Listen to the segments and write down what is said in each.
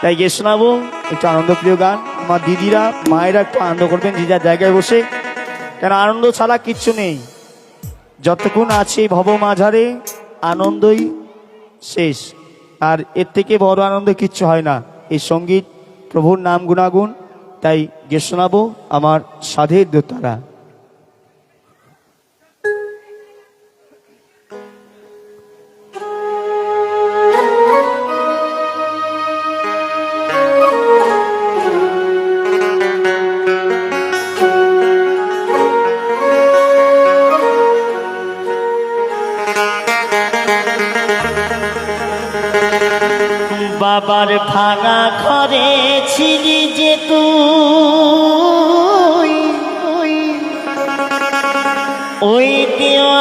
তাই গিয়ে শোনাবো একটু আনন্দপ্রিয় গান। আমার দিদিরা মায়েরা একটু আনন্দ করবেন যে যার জায়গায় বসে, কেন আনন্দ ছাড়া কিচ্ছু নেই। যতক্ষণ আছে ভব মাঝারে আনন্দই শেষ, আর এর থেকে বড় আনন্দ কিচ্ছু হয় না। এই সঙ্গীত প্রভুর নাম গুণাগুণ, তাই গিয়ে শোনাবো আমার সাধের দোতারা। বাবার ভাঙা ঘরে ছিলি যে তুই, ওই দেওয়াল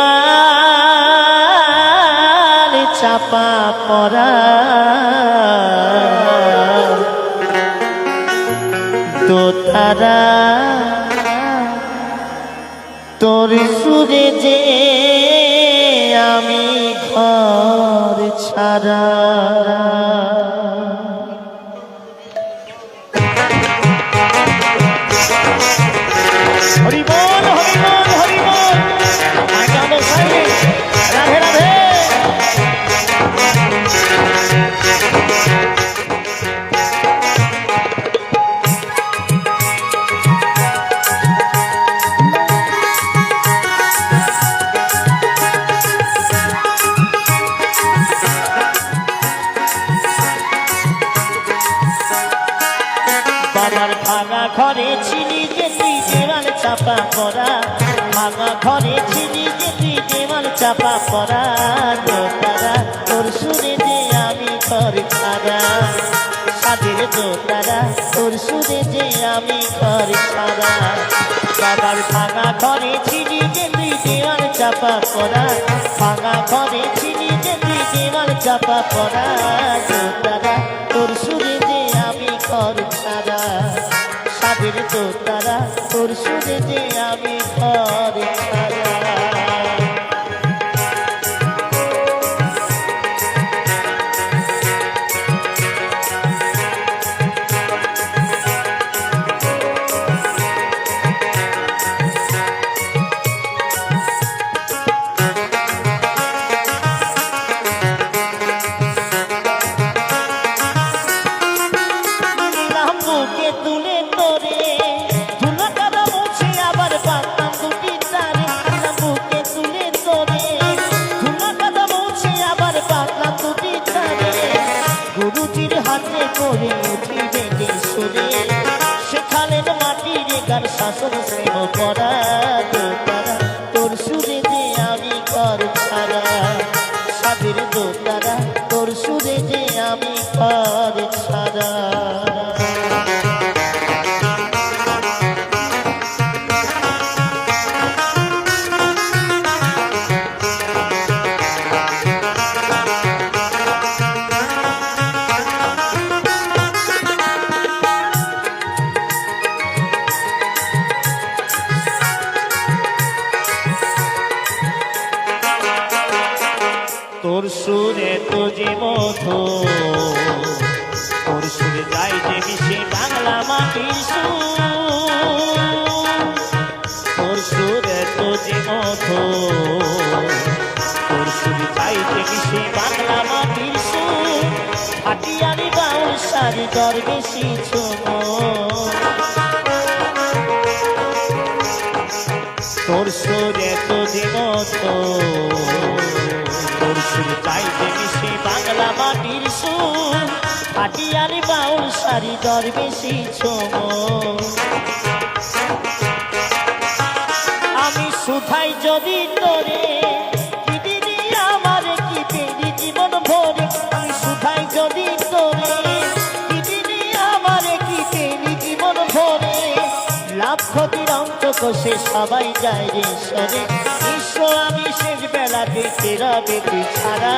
চাপা পড়া দোতারা তোর সুরে যে আমি ঘর ছাড়া। হরি বল হরি বল হরি বল, রাধে রাধে। বাবার ভাঙা ঘরে ছিলি যে তুই দেওয়াল চাপা পড়া, ভাঙা ঘরে ছিলি যে তুই দেওয়াল চাপা পড়া দোতারা তোর সুরে যে আমি ঘর ছাড়া। সাদের দোতারা তোর সুরে যে আমি ঘর ছাড়া। বাবার ভাঙা ঘরে ছিলি যে তুই দেওয়াল চাপা পড়া, ভাঙা ঘরে ছিলি যে তুই দেওয়াল চাপা পড়া দোতারা তোর সুরে যে আমি ঘর ছাড়া। সাদের দোতারা তোর সুরে যে আমি ঘর ছাড়া। গুরুজির হাতে করে উঠিবে যে সুরে, সেখানে মাটির গান শাসন স্নেহ করা দোতারা তোর সুরে যে আমি ঘর ছাড়া। সাদের দোতারা তোর সুরে যে আমি ঘর ছাড়া। তোর সুরে তো যে মধু, তোর সুরে যাই যে মিশে বাংলা মাটির সুর। তোর সুরে তো যে মধু, তোর সুরে যাই যে মিশে বাংলা মাটির সুর। হাটিয়ারি বাউল সারি দর বেশি তোর সুরে তো যে মধু, তোর সুর চাই যে মিশে বাংলা মাটির সুর। হাটিয়ারি বাউল সারি দর বেশি আমি সুধাই যদি তোরে কি দিদি আমার কি পেরি জীবন ভরে। আমি সুধাই যদি তোরে কি দিদি আমার কি পেরি জীবন ভরে। লাভ ক্ষতির অঙ্ক কষে সবাই যায় রে সরে। ঈশ্বর আমি শেষ বেলাতে তেরাবে তুই ছাড়া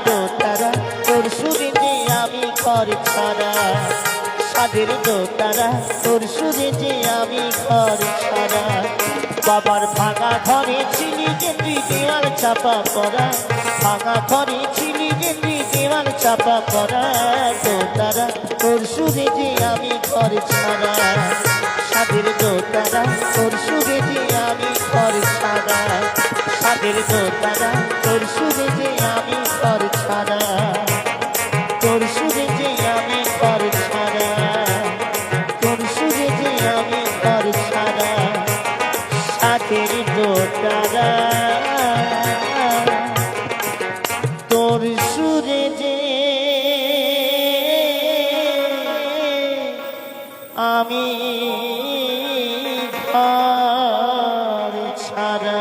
দোতারা তোর সুরে যে আমি ঘর ছাড়া। সাদের দোতারা তোর সুরে যে আমি ঘর ছাড়া। বাবার ভাঙা ঘরে ছিলি যে তুই দেওয়াল চাপা পড়া, ভাঙা ঘরে ছিলি যে তুই দেওয়াল চাপা পড়া দোতারা তোর ছাড়া সাদের দোতারা তোর সুরে যে আমি ঘর ছাড়া সাদের দোতারা তোর সুরে যে আমি ঘর ছাড়া তোর সুরে যে আমি ঘর ছাড়া তোর সুরে যে আমি ঘর ছাড়া সাদের দোতারা তোর সুরে যে আমি ঘর ছাড়া।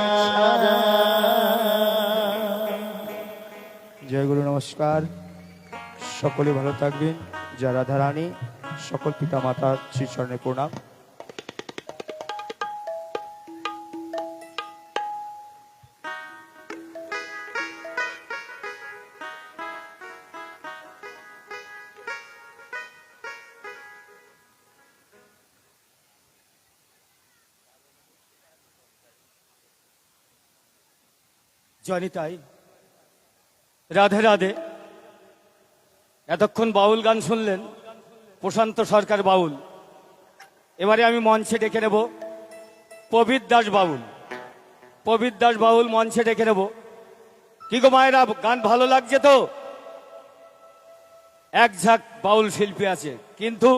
জয় গুরু, নমস্কার। সকলে ভালো থাকবেন। যা রাধারানী সকল পিতা মাতা শ্রীচরণে প্রণাম। জয়নিতাই, রাধে রাধে। এতক্ষণ বাউল গান শুনলেন, প্রশান্ত সরকার বাউল। এবারে আমি মঞ্চে ডেকে নেব প্রবীর দাস বাউল। প্রবীর দাস বাউল মঞ্চে ডেকে নেব। কি গো মায়েরা, গান ভালো লাগছে তো? এক ঝাঁক বাউল শিল্পী আছে, কিন্তু